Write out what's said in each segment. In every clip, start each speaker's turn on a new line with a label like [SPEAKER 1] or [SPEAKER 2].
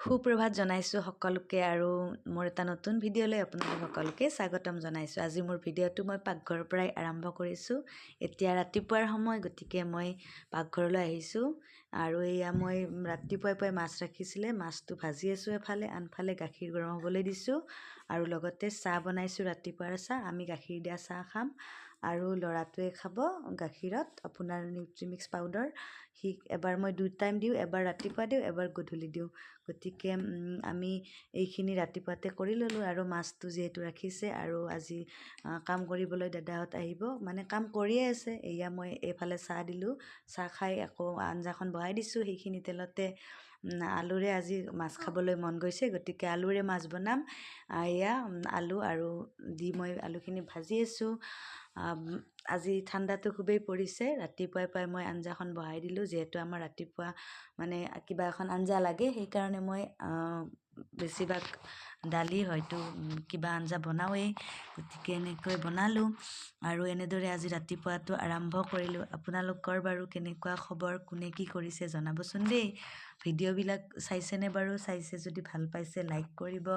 [SPEAKER 1] সুপ্ৰভাত জনাইছোঁ সকলোকে আৰু মোৰ এটা নতুন ভিডিঅ'লৈ আপোনালোক সকলোকে স্বাগতম জনাইছোঁ। আজি মোৰ ভিডিঅ'টো মই পাকঘৰৰ পৰাই আৰম্ভ কৰিছোঁ। এতিয়া ৰাতিপুৱাৰ সময়, গতিকে মই পাকঘৰলৈ আহিছোঁ আৰু এয়া মই ৰাতিপুৱাই মাছ ৰাখিছিলে, মাছটো ভাজি আছোঁ এফালে, আনফালে গাখীৰ গৰম হ'বলৈ দিছোঁ আৰু লগতে চাহ বনাইছোঁ, ৰাতিপুৱাৰ চাহ। আমি গাখীৰ দিয়া চাহ খাম আৰু ল'ৰাটোৱে খাব গাখীৰত আপোনাৰ নিউট্ৰিমিক্স পাউডাৰ। সি এবাৰ মই 2 টাইম দিওঁ, এবাৰ ৰাতিপুৱা দিওঁ, এবাৰ গধূলি দিওঁ। গতিকে আমি এইখিনি ৰাতিপুৱাতে কৰি ল'লোঁ আৰু মাছটো যিহেতু ৰাখিছে আৰু আজি কাম কৰিবলৈ দাদাহঁত আহিব, মানে কাম কৰিয়ে আছে। এয়া মই এইফালে চাহ দিলোঁ, চাহ খাই আকৌ আঞ্জাখন বহাই দিছোঁ। সেইখিনি তেলতে আলুৰে আজি মাছ খাবলৈ মন গৈছে, গতিকে আলুৰে মাছ বনাম। এয়া আলু আৰু দি মই আলুখিনি ভাজি আছোঁ। আজি ঠাণ্ডাটো খুবেই পৰিছে। ৰাতিপুৱাই মই আঞ্জাখন বহাই দিলোঁ, যিহেতু আমাৰ ৰাতিপুৱা মানে কিবা এখন আঞ্জা লাগে, সেইকাৰণে মই বেছিভাগ দালি হয়তো কিবা আঞ্জা বনাওঁৱেই, গতিকে এনেকৈ বনালোঁ আৰু এনেদৰে আজি ৰাতিপুৱাটো আৰম্ভ কৰিলোঁ। আপোনালোকৰ বাৰু কেনেকুৱা খবৰ, কোনে কি কৰিছে জনাবচোন দেই। ভিডিঅ'বিলাক চাইছেনে বাৰু? চাইছে যদি ভাল পাইছে লাইক কৰিব,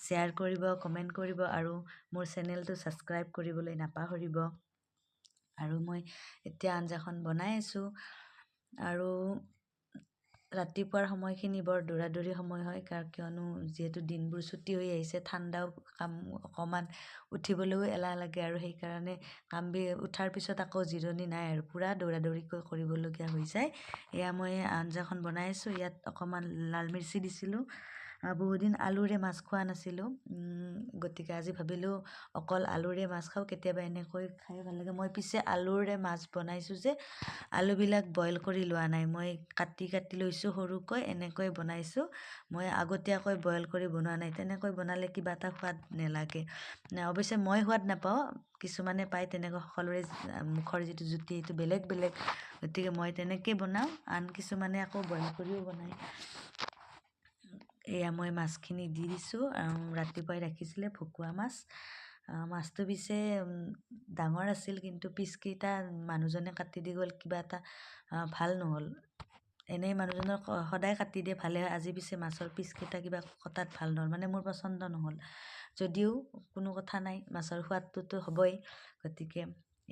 [SPEAKER 1] শ্বেয়াৰ কৰিব, কমেণ্ট কৰিব আৰু মোৰ চেনেলটো ছাবস্ক্ৰাইব কৰিবলৈ নাপাহৰিব। আৰু মই এতিয়া আঞ্জাখন বনাই আছোঁ আৰু ৰাতিপুৱাৰ সময়খিনি বৰ দৌৰা-দৌৰি সময় হয়, কিয়নো যিহেতু দিনবোৰ ছুটি হৈ আহিছে, ঠাণ্ডাও কাম অকণমান উঠিবলৈও এলাহ লাগে আৰু সেইকাৰণে উঠাৰ পিছত আকৌ জিৰণি নাই আৰু পূৰা দৌৰা-দৌৰিকৈ কৰিবলগীয়া হৈ যায়। এয়া মই আঞ্জাখন বনাই আছোঁ। ইয়াত অকণমান লাল মিৰ্চি দিছিলোঁ। বহুদিন আলুৰে মাছ খোৱা নাছিলোঁ, গতিকে আজি ভাবিলোঁ অকল আলুৰে মাছ খাওঁ, কেতিয়াবা এনেকৈ খাই ভাল লাগে। মই পিছে আলুৰে মাছ বনাইছোঁ যে আলুবিলাক বইল কৰি লোৱা নাই, মই কাটি লৈছোঁ সৰুকৈ, এনেকৈ বনাইছোঁ। মই আগতীয়াকৈ বইল কৰি বনোৱা নাই, তেনেকৈ বনালে কিবা এটা সোৱাদ নালাগে। অৱশ্যে মই সোৱাদ নাপাওঁ, কিছুমানে পায়, তেনেকৈ সকলোৰে মুখৰ যিটো জুতি সেইটো বেলেগ বেলেগ, গতিকে মই তেনেকৈ বনাওঁ। আন কিছুমানে আকৌ বইল কৰিও বনায়। এয়া মই মাছখিনি দি দিছোঁ। ৰাতিপুৱাই ৰাখিছিলে ভকুৱা মাছ। মাছটো পিছে ডাঙৰ আছিল, কিন্তু পিচকেইটা মানুহজনে কাটি দি গ'ল, কিবা এটা ভাল নহ'ল। এনেই মানুহজনৰ সদায় কাটি দিয়ে ভালে হয়, আজি পিছে মাছৰ পিচকেইটা কিবা কটাত ভাল নহ'ল, মানে মোৰ পচন্দ নহ'ল। যদিও কোনো কথা নাই, মাছৰ সোৱাদটোতো হ'বই, গতিকে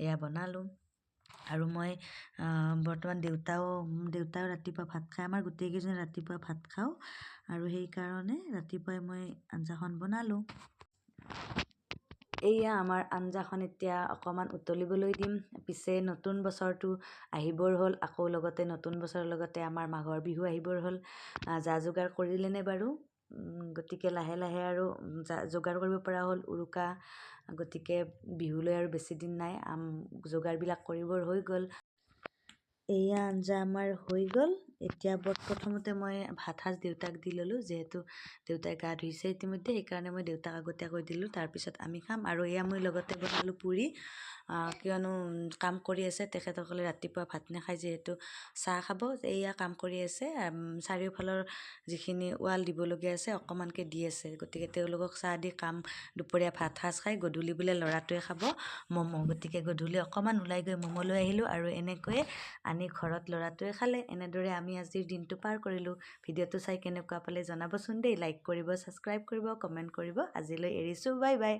[SPEAKER 1] এয়া বনালোঁ। আৰু মই বৰ্তমান দেউতাও ৰাতিপুৱা ভাত খায়, আমাৰ গোটেইকেইজনে ৰাতিপুৱা ভাত খাওঁ আৰু সেইকাৰণে ৰাতিপুৱাই মই আঞ্জাখন বনালোঁ। এয়া আমাৰ আঞ্জাখন এতিয়া অকণমান উতলিবলৈ দিম। পিছে নতুন বছৰটো আহিবৰ হ'ল, আকৌ লগতে নতুন বছৰৰ লগতে আমাৰ মাঘৰ বিহু আহিবৰ হ'ল। যা যোগাৰ কৰিলেনে বাৰু? গতিকে লাহে লাহে আৰু যোগাৰ কৰিব পৰা হ'ল। উৰুকা, গতিকে বিহুলৈ আৰু বেছি দিন নাই, যোগাৰবিলাক কৰিবৰ হৈ গ'ল। এয়া আঞ্জা আমাৰ হৈ গ'ল। এতিয়া প্ৰথমতে মই ভাত সাজ দেউতাক দি ল'লোঁ, যিহেতু দেউতাই গা ধুইছে ইতিমধ্যে, সেইকাৰণে মই দেউতাক আগতীয়াকৈ দিলোঁ, তাৰপিছত আমি খাম। আৰু এয়া মই লগতে বনালোঁ পুৰি, কিয়নো কাম কৰি আছে তেখেতসকলে, ৰাতিপুৱা ভাত নাখায় যিহেতু চাহ খাব। এয়া কাম কৰি আছে, চাৰিওফালৰ যিখিনি ৱাল দিবলগীয়া আছে অকণমানকৈ দি আছে, গতিকে তেওঁলোকক চাহ দি দুপৰীয়া ভাত সাজ খাই গধূলি বোলে ল'ৰাটোৱে খাব ম'ম', গতিকে গধূলি অকণমান ওলাই গৈ ম'ম' লৈ আহিলোঁ আৰু এনেকৈয়ে আনি ঘৰত ল'ৰাটোৱে খালে। এনেদৰে আমি আজিৰ দিনটো পাৰ কৰিলোঁ। ভিডিঅ'টো চাই কেনেকুৱা পালে জনাবচোন দেই। লাইক কৰিব, ছাবস্ক্ৰাইব কৰিব, কমেণ্ট কৰিব। আজিলৈ এৰিছোঁ, বাই বাই।